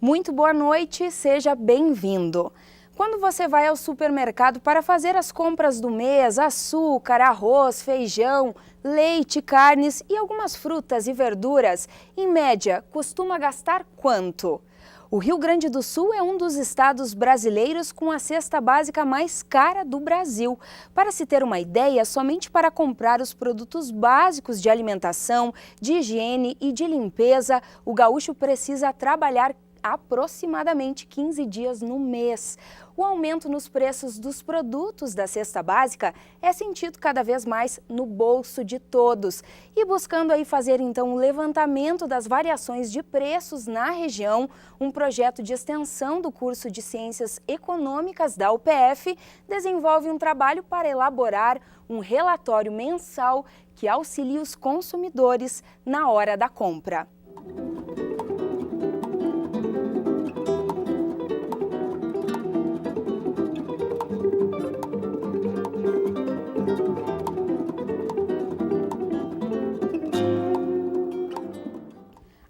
Muito boa noite, seja bem-vindo. Quando você vai ao supermercado para fazer as compras do mês, açúcar, arroz, feijão, leite, carnes e algumas frutas e verduras, em média, costuma gastar quanto? O Rio Grande do Sul é um dos estados brasileiros com a cesta básica mais cara do Brasil. Para se ter uma ideia, somente para comprar os produtos básicos de alimentação, de higiene e de limpeza, o gaúcho precisa trabalhar aproximadamente 15 dias no mês. O aumento nos preços dos produtos da cesta básica é sentido cada vez mais no bolso de todos. E buscando aí fazer então um levantamento das variações de preços na região, um projeto de extensão do curso de Ciências Econômicas da UPF desenvolve um trabalho para elaborar um relatório mensal que auxilie os consumidores na hora da compra.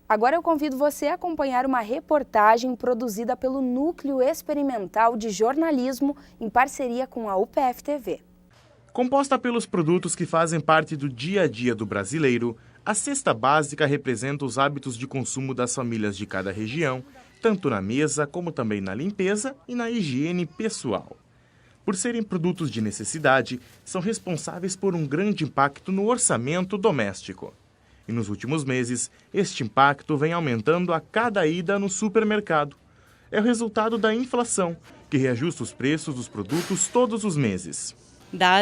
Agora eu convido você a acompanhar uma reportagem produzida pelo Núcleo Experimental de Jornalismo em parceria com a UPF TV. Composta pelos produtos que fazem parte do dia a dia do brasileiro, a cesta básica representa os hábitos de consumo das famílias de cada região, tanto na mesa como também na limpeza e na higiene pessoal. Por serem produtos de necessidade, são responsáveis por um grande impacto no orçamento doméstico. E nos últimos meses, este impacto vem aumentando a cada ida no supermercado. É o resultado da inflação, que reajusta os preços dos produtos todos os meses.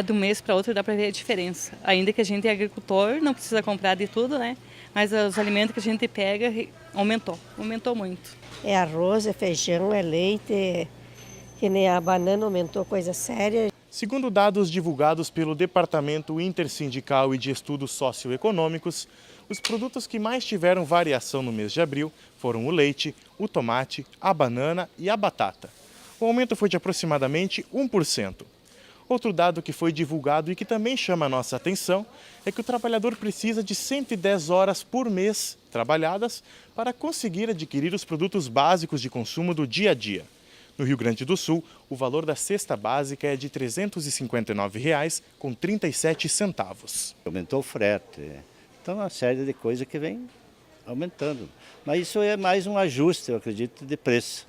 De um mês para outro dá para ver a diferença. Ainda que a gente é agricultor, não precisa comprar de tudo, né? Mas os alimentos que a gente pega aumentou muito. É arroz, é feijão, é leite, que nem a banana aumentou, coisa séria. Segundo dados divulgados pelo Departamento Intersindical e de Estudos Socioeconômicos, os produtos que mais tiveram variação no mês de abril foram o leite, o tomate, a banana e a batata. O aumento foi de aproximadamente 1%. Outro dado que foi divulgado e que também chama a nossa atenção é que o trabalhador precisa de 110 horas por mês trabalhadas para conseguir adquirir os produtos básicos de consumo do dia a dia. No Rio Grande do Sul, o valor da cesta básica é de R$ 359,37. Aumentou o frete, então uma série de coisas que vem aumentando. Mas isso é mais um ajuste, eu acredito, de preço,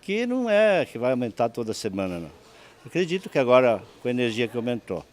que não é que vai aumentar toda semana, não. Eu acredito que agora, com a energia que aumentou,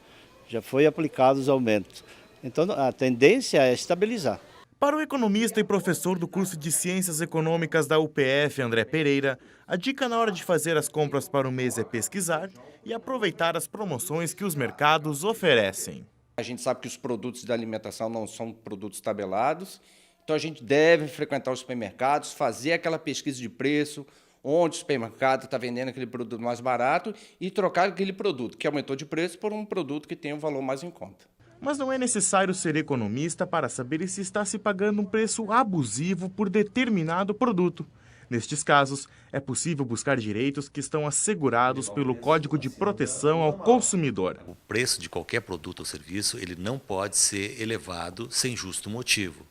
já foi aplicado os aumentos. Então a tendência é estabilizar. Para o economista e professor do curso de Ciências Econômicas da UPF, André Pereira, a dica na hora de fazer as compras para o mês é pesquisar e aproveitar as promoções que os mercados oferecem. A gente sabe que os produtos da alimentação não são produtos tabelados, então a gente deve frequentar os supermercados, fazer aquela pesquisa de preço, onde o supermercado está vendendo aquele produto mais barato e trocar aquele produto que aumentou de preço por um produto que tem um valor mais em conta. Mas não é necessário ser economista para saber se está se pagando um preço abusivo por determinado produto. Nestes casos, é possível buscar direitos que estão assegurados pelo Código de Proteção ao Consumidor. O preço de qualquer produto ou serviço ele não pode ser elevado sem justo motivo.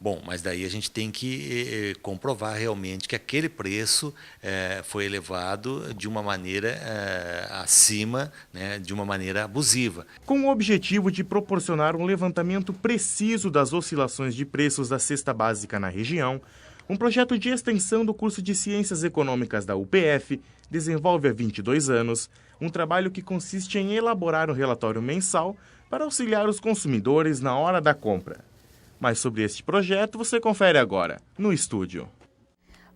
Bom, mas daí a gente tem que comprovar realmente que aquele preço foi elevado de uma maneira acima, né, de uma maneira abusiva. Com o objetivo de proporcionar um levantamento preciso das oscilações de preços da cesta básica na região, um projeto de extensão do curso de Ciências Econômicas da UPF desenvolve há 22 anos um trabalho que consiste em elaborar um relatório mensal para auxiliar os consumidores na hora da compra. Mais sobre este projeto você confere agora, no estúdio.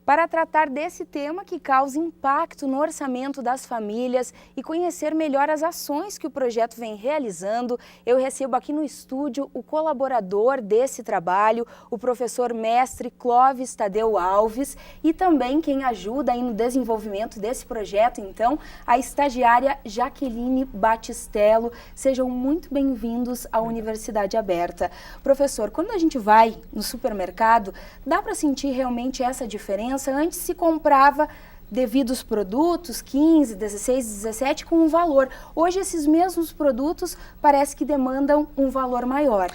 Para tratar desse tema que causa impacto no orçamento das famílias e conhecer melhor as ações que o projeto vem realizando, eu recebo aqui no estúdio o colaborador desse trabalho, o professor mestre Clóvis Tadeu Alves, e também quem ajuda aí no desenvolvimento desse projeto, então, a estagiária Jaqueline Batistello. Sejam muito bem-vindos à Universidade Aberta. Professor, quando a gente vai no supermercado, dá para sentir realmente essa diferença? Antes se comprava devidos produtos, 15, 16, 17, com um valor. Hoje esses mesmos produtos parece que demandam um valor maior.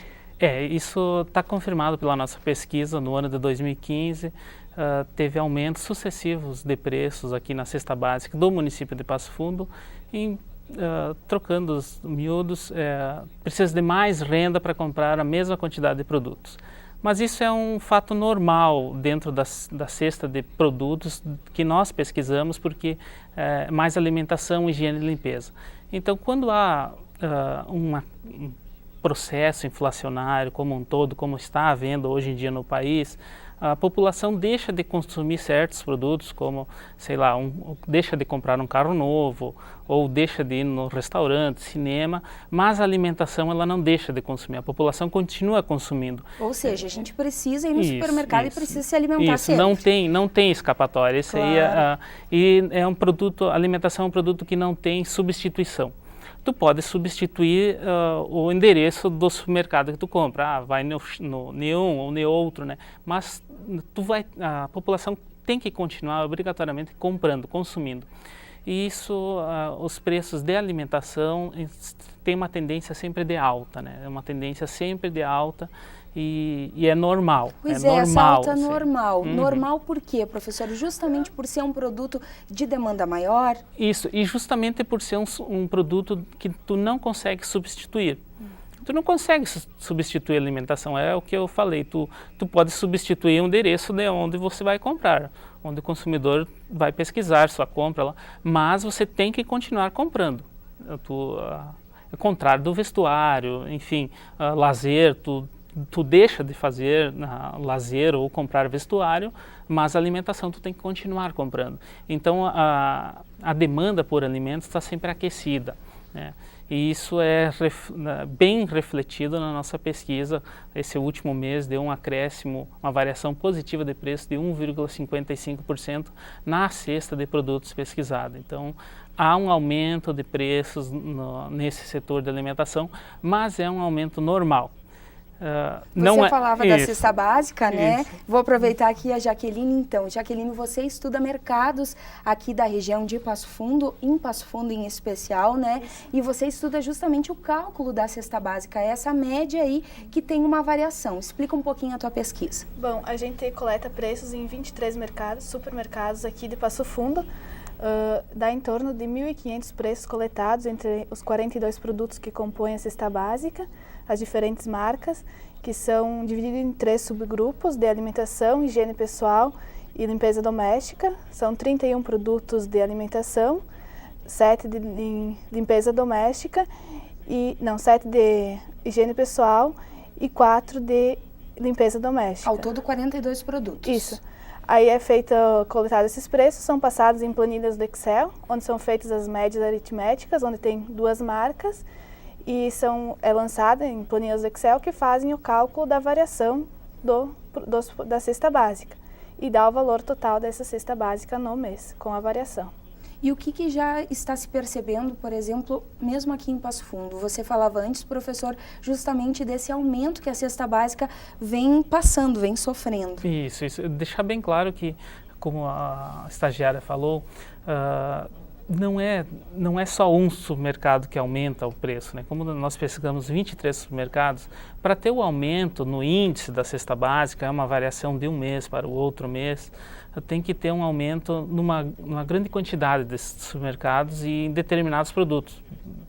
Isso está confirmado pela nossa pesquisa no ano de 2015. teve aumentos sucessivos de preços aqui na cesta básica do município de Passo Fundo, trocando os miúdos, precisa de mais renda para comprar a mesma quantidade de produtos. Mas isso é um fato normal dentro da cesta de produtos que nós pesquisamos, porque é mais alimentação, higiene e limpeza. Então, quando há um processo inflacionário como um todo, como está havendo hoje em dia no país, a população deixa de consumir certos produtos, como, sei lá, deixa de comprar um carro novo, ou deixa de ir no restaurante, cinema, mas a alimentação ela não deixa de consumir, a população continua consumindo. Ou seja, a gente precisa ir no supermercado e precisa se alimentar sempre. Não tem escapatória. Isso claro. E é um produto, a alimentação é um produto que não tem substituição. Tu pode substituir o endereço do supermercado que tu compra, vai no nenhum ou no outro, né? Mas a população tem que continuar obrigatoriamente comprando, consumindo. E isso, os preços de alimentação têm uma tendência sempre de alta, né? É uma tendência sempre de alta. E é normal. Pois normal, essa alta assim. normal. Normal por quê, professor? Justamente por ser um produto de demanda maior? Isso, e justamente por ser um produto que tu não consegue substituir. Tu não consegue substituir a alimentação, é o que eu falei, tu pode substituir o endereço de onde você vai comprar, onde o consumidor vai pesquisar sua compra lá, mas você tem que continuar comprando. É contrário do vestuário, enfim, lazer, tu deixa de fazer lazer ou comprar vestuário, mas a alimentação tu tem que continuar comprando. Então a demanda por alimentos está sempre aquecida, né? E isso é bem refletido na nossa pesquisa. Esse último mês deu um acréscimo, uma variação positiva de preço de 1,55% na cesta de produtos pesquisada. Então há um aumento de preços nesse setor de alimentação, mas é um aumento normal. Você falava da cesta básica, né? Isso. Vou aproveitar aqui a Jaqueline, então. Jaqueline, você estuda mercados aqui da região de Passo Fundo em especial, né? E você estuda justamente o cálculo da cesta básica, essa média aí que tem uma variação. Explica um pouquinho a tua pesquisa. Bom, a gente coleta preços em 23 mercados, supermercados aqui de Passo Fundo. Dá em torno de 1.500 preços coletados entre os 42 produtos que compõem a cesta básica, as diferentes marcas, que são divididos em 3 subgrupos de alimentação, higiene pessoal e limpeza doméstica. São 31 produtos de alimentação, 7 de limpeza doméstica, 7 de higiene pessoal e 4 de limpeza doméstica. Ao todo 42 produtos. Isso. Aí coletados esses preços, são passados em planilhas do Excel, onde são feitas as médias aritméticas, onde tem 2 marcas, e é lançada em planilhas do Excel que fazem o cálculo da variação da cesta básica e dá o valor total dessa cesta básica no mês, com a variação. E o que já está se percebendo, por exemplo, mesmo aqui em Passo Fundo? Você falava antes, professor, justamente desse aumento que a cesta básica vem passando, vem sofrendo. Isso. Deixar bem claro que, como a estagiária falou, não é só um supermercado que aumenta o preço, né? Como nós pesquisamos 23 supermercados, para ter o aumento no índice da cesta básica, é uma variação de um mês para o outro mês, tem que ter um aumento numa grande quantidade desses supermercados e em determinados produtos.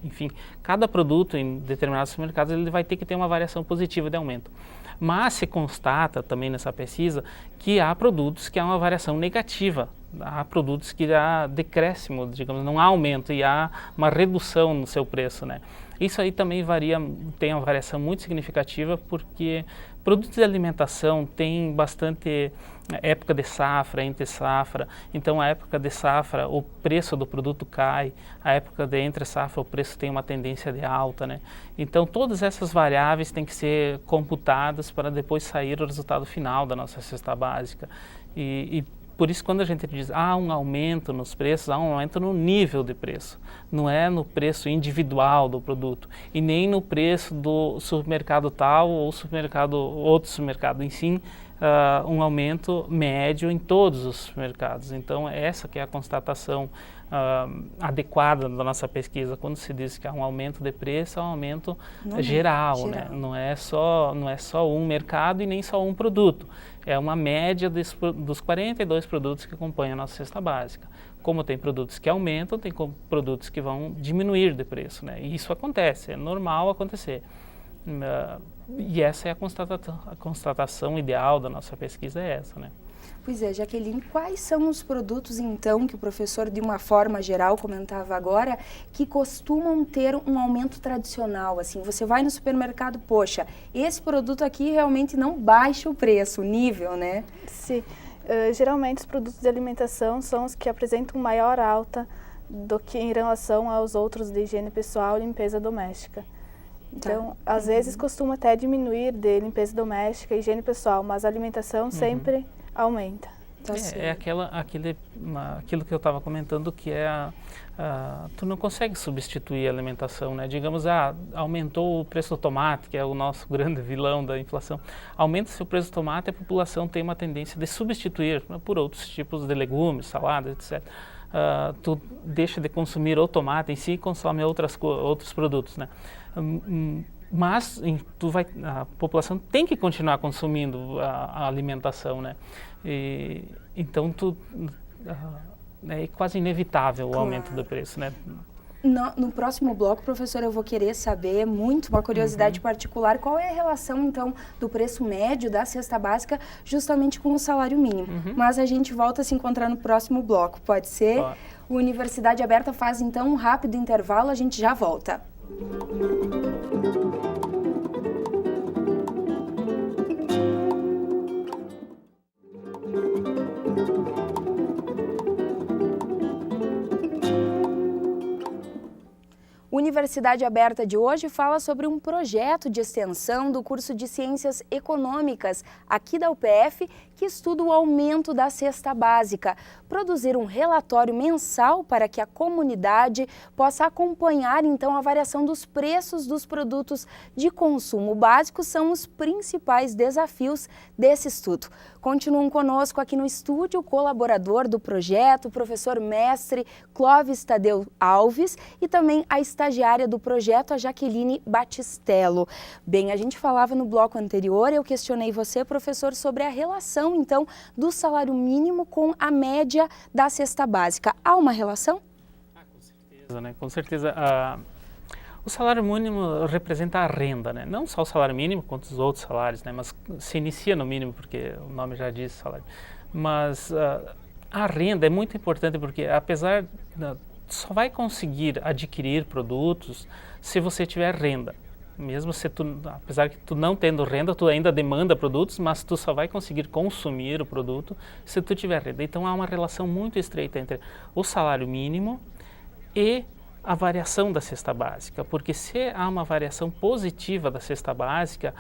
Enfim, cada produto em determinados supermercados ele vai ter que ter uma variação positiva de aumento. Mas se constata também nessa pesquisa que há produtos que há uma variação negativa. Há produtos que há decréscimo, digamos, não há aumento e há uma redução no seu preço, né? Isso aí também tem uma variação muito significativa porque produtos de alimentação têm bastante época de safra, entre safra. Então, a época de safra, o preço do produto cai. A época de entre safra, o preço tem uma tendência de alta, né? Então, todas essas variáveis têm que ser computadas para depois sair o resultado final da nossa cesta básica. E por isso, quando a gente diz há um aumento nos preços, há um aumento no nível de preço. Não é no preço individual do produto e nem no preço do supermercado tal ou outro supermercado. Em si, um aumento médio em todos os supermercados. Então, essa que é a constatação adequada da nossa pesquisa. Quando se diz que há um aumento de preço, é um aumento geral. Né? Não é só um mercado e nem só um produto. É uma média dos 42 produtos que compõem a nossa cesta básica. Como tem produtos que aumentam, tem produtos que vão diminuir de preço, né? E isso acontece, é normal acontecer. E essa é a constatação ideal da nossa pesquisa, é essa, né? Pois é, Jaqueline, quais são os produtos, então, que o professor, de uma forma geral, comentava agora, que costumam ter um aumento tradicional? Assim, você vai no supermercado, poxa, esse produto aqui realmente não baixa o preço, o nível, né? Sim. Geralmente os produtos de alimentação são os que apresentam maior alta do que em relação aos outros de higiene pessoal e limpeza doméstica. Então, às vezes costuma até diminuir de limpeza doméstica e higiene pessoal, mas a alimentação sempre aumenta. Aquilo que eu estava comentando, que tu não consegue substituir a alimentação, né? Digamos, aumentou o preço do tomate, que é o nosso grande vilão da inflação. Aumenta-se o preço do tomate, a população tem uma tendência de substituir por outros tipos de legumes, saladas, etc. Tu deixa de consumir o tomate em si e consome outros produtos, né? Mas a população tem que continuar consumindo a alimentação, né? Então é quase inevitável o aumento do preço, né? No próximo bloco, professor, eu vou querer saber uma curiosidade particular, qual é a relação, então, do preço médio da cesta básica justamente com o salário mínimo. Mas a gente volta a se encontrar no próximo bloco, pode ser? Pode. O Universidade Aberta faz, então, um rápido intervalo, a gente já volta. Universidade Aberta de hoje fala sobre um projeto de extensão do curso de Ciências Econômicas aqui da UPF que estuda o aumento da cesta básica. Produzir um relatório mensal para que a comunidade possa acompanhar então a variação dos preços dos produtos de consumo básico são os principais desafios desse estudo. Continuam conosco aqui no estúdio o colaborador do projeto, o professor mestre Clóvis Tadeu Alves e também a estagiária do projeto, a Jaqueline Batistello. Bem, a gente falava no bloco anterior, eu questionei você, professor, sobre a relação, então, do salário mínimo com a média da cesta básica. Há uma relação? Com certeza, né? Com certeza. O salário mínimo representa a renda, né? Não só o salário mínimo, quanto os outros salários, né? Mas se inicia no mínimo, porque o nome já diz salário. Mas a renda é muito importante porque, apesar só vai conseguir adquirir produtos se você tiver renda. Mesmo se apesar que tu não tendo renda, tu ainda demanda produtos, mas tu só vai conseguir consumir o produto se tu tiver renda. Então há uma relação muito estreita entre o salário mínimo e a variação da cesta básica, porque se há uma variação positiva da cesta básica,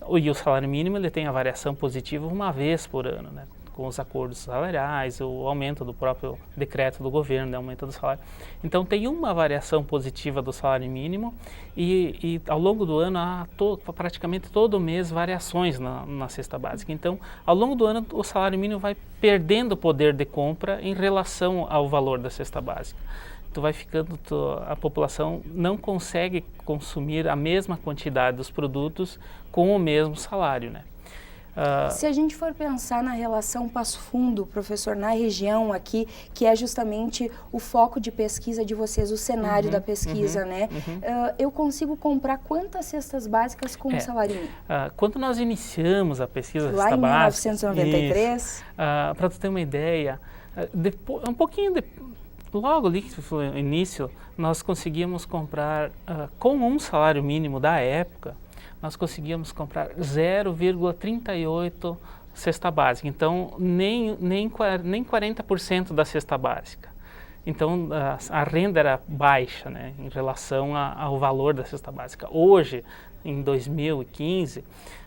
e o salário mínimo ele tem a variação positiva uma vez por ano, né? Com os acordos salariais, o aumento do próprio decreto do governo, né, aumento do salário. Então tem uma variação positiva do salário mínimo e ao longo do ano há praticamente todo mês variações na cesta básica. Então ao longo do ano o salário mínimo vai perdendo poder de compra em relação ao valor da cesta básica. A população não consegue consumir a mesma quantidade dos produtos com o mesmo salário, né? Se a gente for pensar na relação Passo Fundo, professor, na região aqui, que é justamente o foco de pesquisa de vocês, o cenário da pesquisa, né? Eu consigo comprar quantas cestas básicas com o salário mínimo? Quando nós iniciamos a pesquisa lá em 1993? Para tu ter uma ideia, logo ali que foi o início, nós conseguíamos comprar, com um salário mínimo da época, nós conseguíamos comprar 0,38 cesta básica, então nem 40% da cesta básica. Então a renda era baixa, né, em relação ao valor da cesta básica. Hoje, em 2015,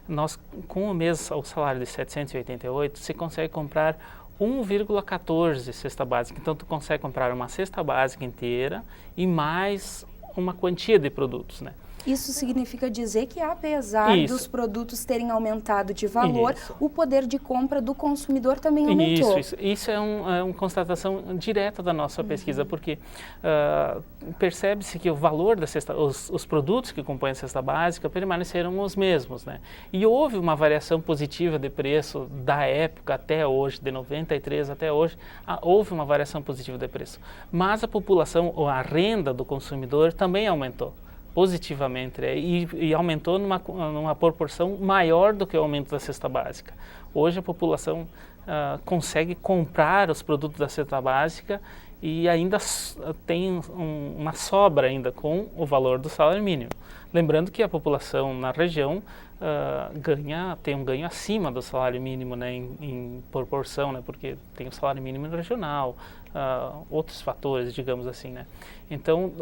nós com o salário de 788, você consegue comprar 1,14 cesta básica. Então tu consegue comprar uma cesta básica inteira e mais uma quantia de produtos, né? Isso significa dizer que, apesar dos produtos terem aumentado de valor, o poder de compra do consumidor também aumentou. Isso é uma constatação direta da nossa pesquisa, porque percebe-se que o valor da cesta, os produtos que compõem a cesta básica permaneceram os mesmos, né? E houve uma variação positiva de preço da época até hoje, de 93 até hoje, houve uma variação positiva de preço. Mas a população, ou a renda do consumidor também aumentou positivamente, né? E aumentou numa proporção maior do que o aumento da cesta básica. Hoje a população consegue comprar os produtos da cesta básica e ainda tem uma sobra ainda com o valor do salário mínimo. Lembrando que a população na região tem um ganho acima do salário mínimo, né, em proporção, né, porque tem o salário mínimo regional, outros fatores, digamos assim, né. Então,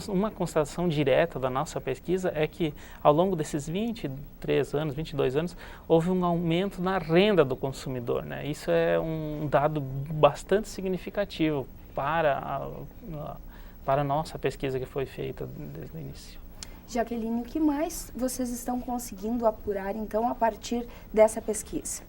uma constatação direta da nossa pesquisa é que ao longo desses 23 anos, 22 anos, houve um aumento na renda do consumidor, né. Isso é um dado bastante significativo para a nossa pesquisa que foi feita desde o início. Jaqueline, o que mais vocês estão conseguindo apurar, então, a partir dessa pesquisa?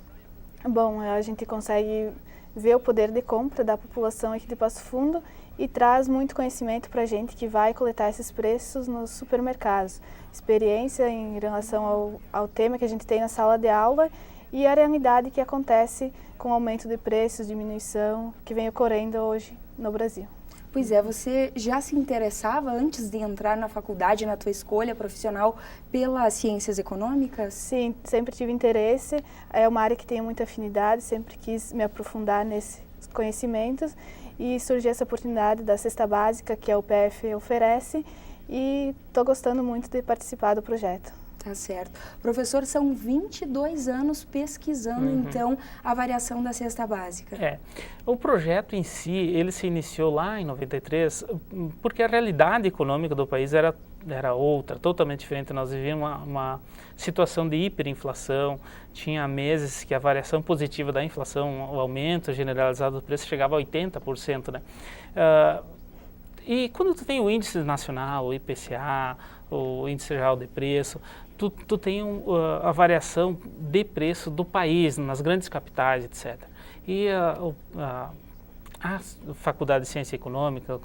Bom, a gente consegue ver o poder de compra da população aqui de Passo Fundo e traz muito conhecimento para a gente que vai coletar esses preços nos supermercados. Experiência em relação ao tema que a gente tem na sala de aula e a realidade que acontece com o aumento de preços, diminuição, que vem ocorrendo hoje no Brasil. Pois é, você já se interessava antes de entrar na faculdade, na tua escolha profissional, pelas ciências econômicas? Sim, sempre tive interesse, é uma área que tenho muita afinidade, sempre quis me aprofundar nesses conhecimentos e surgiu essa oportunidade da cesta básica que a UPF oferece e estou gostando muito de participar do projeto. Tá certo. Professor, são 22 anos pesquisando, então, a variação da cesta básica. O projeto em si, ele se iniciou lá em 93, porque a realidade econômica do país era outra, totalmente diferente. Nós vivíamos uma situação de hiperinflação, tinha meses que a variação positiva da inflação, o aumento generalizado do preço chegava a 80%, né? E quando tu tem o índice nacional, o IPCA, o índice geral de preço, tu tem a variação de preço do país, nas grandes capitais, etc. E a Faculdade de Ciência Econômica,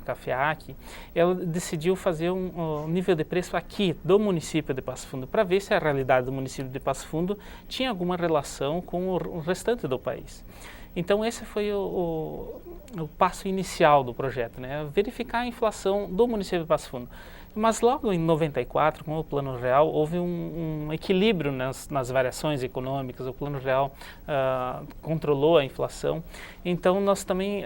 a FEAC, ela decidiu fazer um nível de preço aqui, do município de Passo Fundo, para ver se a realidade do município de Passo Fundo tinha alguma relação com o restante do país. Então esse foi o passo inicial do projeto, né? Verificar a inflação do município de Passo Fundo. Mas logo em 94, com o Plano Real, houve um equilíbrio nas variações econômicas, o Plano Real controlou a inflação. Então nós também,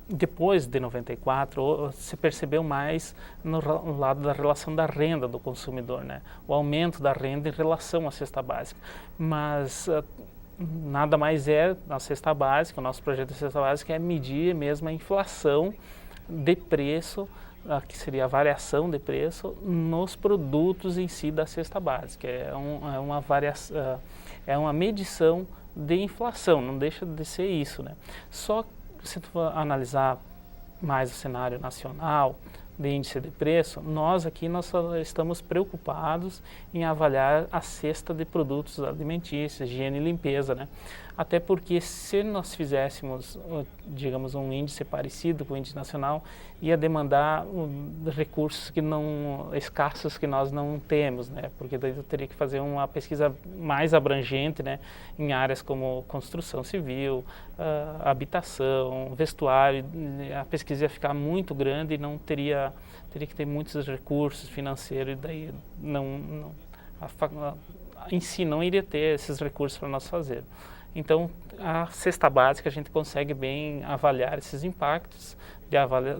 depois de 94, se percebeu mais no lado da relação da renda do consumidor, né? O aumento da renda em relação à cesta básica. Mas nada mais a cesta básica, o nosso projeto de cesta básica é medir mesmo a inflação de preço, que seria a variação de preço nos produtos em si da cesta básica. É uma medição de inflação, não deixa de ser isso, né? Só que se tu for analisar mais o cenário nacional de índice de preço, nós só estamos preocupados em avaliar a cesta de produtos alimentícios, higiene e limpeza, né? Até porque se nós fizéssemos, digamos, um índice parecido com o índice nacional, ia demandar recursos escassos que nós não temos, né? Porque daí eu teria que fazer uma pesquisa mais abrangente, né? Em áreas como construção civil, habitação, vestuário. A pesquisa ia ficar muito grande e não teria que ter muitos recursos financeiros e daí em si não iria ter esses recursos para nós fazer. Então, a cesta básica a gente consegue bem avaliar esses impactos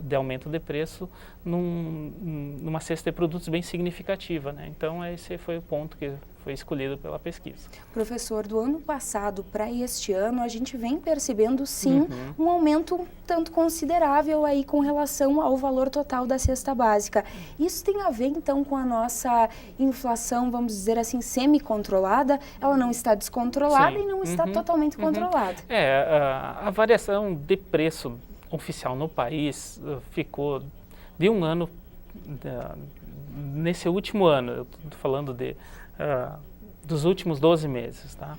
de aumento de preço numa cesta de produtos bem significativa, né? Então, esse foi o ponto que foi escolhido pela pesquisa. Professor, do ano passado para este ano, a gente vem percebendo, sim, um aumento um tanto considerável aí com relação ao valor total da cesta básica. Isso tem a ver, então, com a nossa inflação, vamos dizer assim, semi-controlada? Ela não está descontrolada e não está totalmente controlada. A variação de preço oficial no país ficou de um ano nesse último ano, eu estou falando dos últimos 12 meses, tá?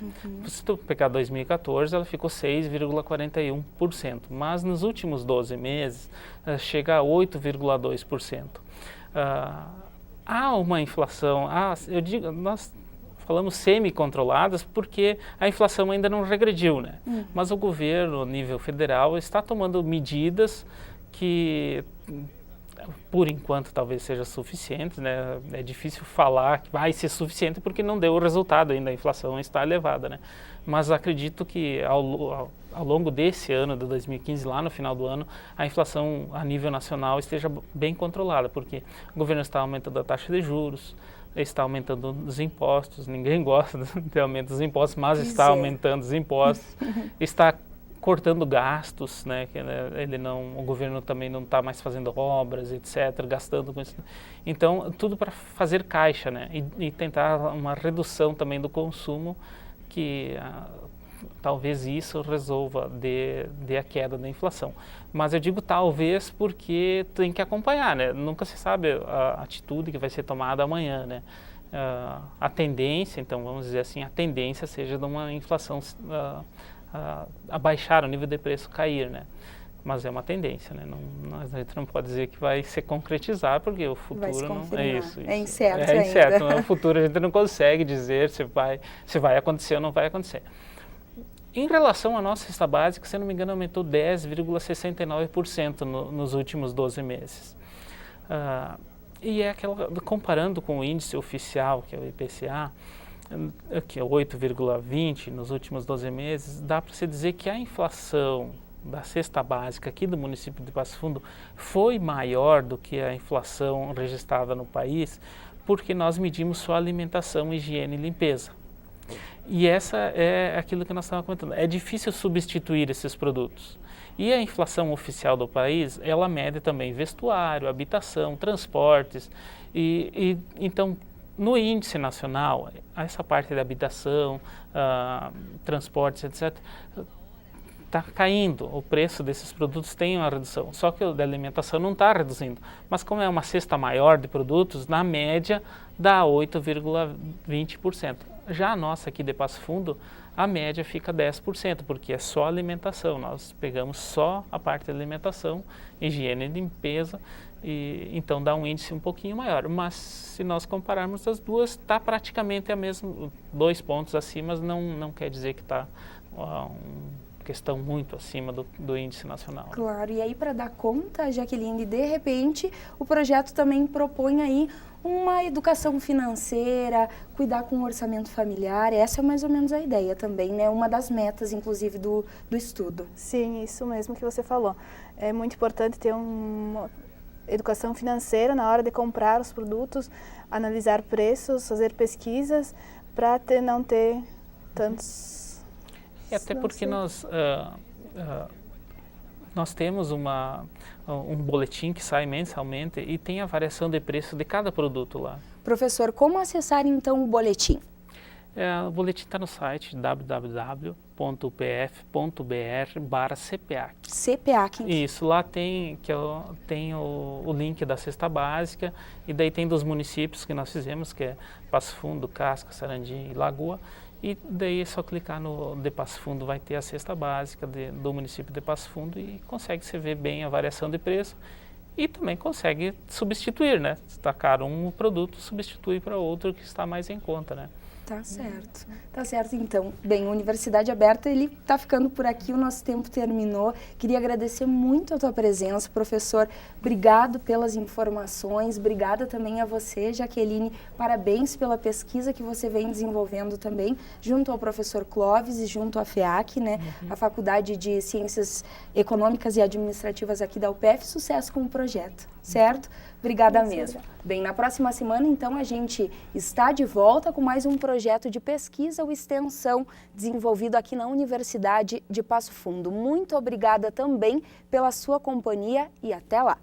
Se tu pegar 2014, ela ficou 6,41%, mas nos últimos 12 meses chega a 8,2%. Há uma inflação, nós falamos semi-controladas porque a inflação ainda não regrediu, né? Mas o governo, a nível federal, está tomando medidas que, por enquanto, talvez seja suficiente, né? É difícil falar que vai ser suficiente porque não deu o resultado ainda, a inflação está elevada, né? Mas acredito que ao longo desse ano, de 2015, lá no final do ano, a inflação a nível nacional esteja bem controlada, porque o governo está aumentando a taxa de juros, está aumentando os impostos, ninguém gosta de aumento dos impostos, mas está aumentando os impostos, está cortando gastos, né, que o governo também não está mais fazendo obras, etc., gastando com isso. Então, tudo para fazer caixa, né, e tentar uma redução também do consumo, que talvez isso resolva de a queda da inflação. Mas eu digo talvez porque tem que acompanhar, né? Nunca se sabe a atitude que vai ser tomada amanhã, né? A tendência, então vamos dizer assim, a tendência seja de uma inflação a baixar, o nível de preço cair, né? Mas é uma tendência, né? A gente não pode dizer que vai se concretizar, porque o futuro não é isso. É incerto ainda. É incerto, no futuro a gente não consegue dizer se vai acontecer ou não vai acontecer. Em relação à nossa cesta básica, se não me engano, aumentou 10,69% nos últimos 12 meses. E é comparando com o índice oficial, que é o IPCA, que é 8,20 nos últimos 12 meses, dá para se dizer que a inflação da cesta básica aqui do município de Passo Fundo foi maior do que a inflação registrada no país, porque nós medimos só alimentação, higiene e limpeza. E essa é aquilo que nós estávamos comentando. É difícil substituir esses produtos. E a inflação oficial do país, ela mede também vestuário, habitação, transportes. Então, no índice nacional, essa parte da habitação, transportes, etc., está caindo. O preço desses produtos tem uma redução. Só que o da alimentação não está reduzindo. Mas como é uma cesta maior de produtos, na média dá 8,20%. Já a nossa aqui de Passo Fundo, a média fica 10%, porque é só alimentação. Nós pegamos só a parte da alimentação, higiene e limpeza, e então dá um índice um pouquinho maior. Mas se nós compararmos as duas, está praticamente a mesma, 2 pontos acima, mas não quer dizer que está questão muito acima do índice nacional. Né? Claro, e aí para dar conta, Jaqueline, de repente o projeto também propõe aí uma educação financeira, cuidar com o orçamento familiar, essa é mais ou menos a ideia também, né? Uma das metas, inclusive, do estudo. Sim, isso mesmo que você falou. É muito importante ter uma educação financeira na hora de comprar os produtos, analisar preços, fazer pesquisas, para não ter tantos... E até porque nós temos um boletim que sai mensalmente e tem a variação de preço de cada produto lá. Professor, como acessar então o boletim? O boletim está no site www.upf.br/CPAC. CPAC. Isso, lá tem o link da cesta básica e daí tem dos municípios que nós fizemos, que é Passo Fundo, Casca, Sarandi e Lagoa. E daí é só clicar no de Passo Fundo, vai ter a cesta básica do município de Passo Fundo e consegue se ver bem a variação de preço e também consegue substituir, né? Se está caro um produto, substitui para outro que está mais em conta, né? Tá certo. Tá certo, então. Bem, Universidade Aberta, ele tá ficando por aqui, o nosso tempo terminou. Queria agradecer muito a tua presença, professor. Obrigado pelas informações, obrigada também a você, Jaqueline. Parabéns pela pesquisa que você vem desenvolvendo também, junto ao professor Clóvis e junto à FEAC, né? A Faculdade de Ciências Econômicas e Administrativas aqui da UPF. Sucesso com o projeto, certo? Obrigada mesmo. Bem, na próxima semana, então, a gente está de volta com mais um projeto de pesquisa ou extensão desenvolvido aqui na Universidade de Passo Fundo. Muito obrigada também pela sua companhia e até lá!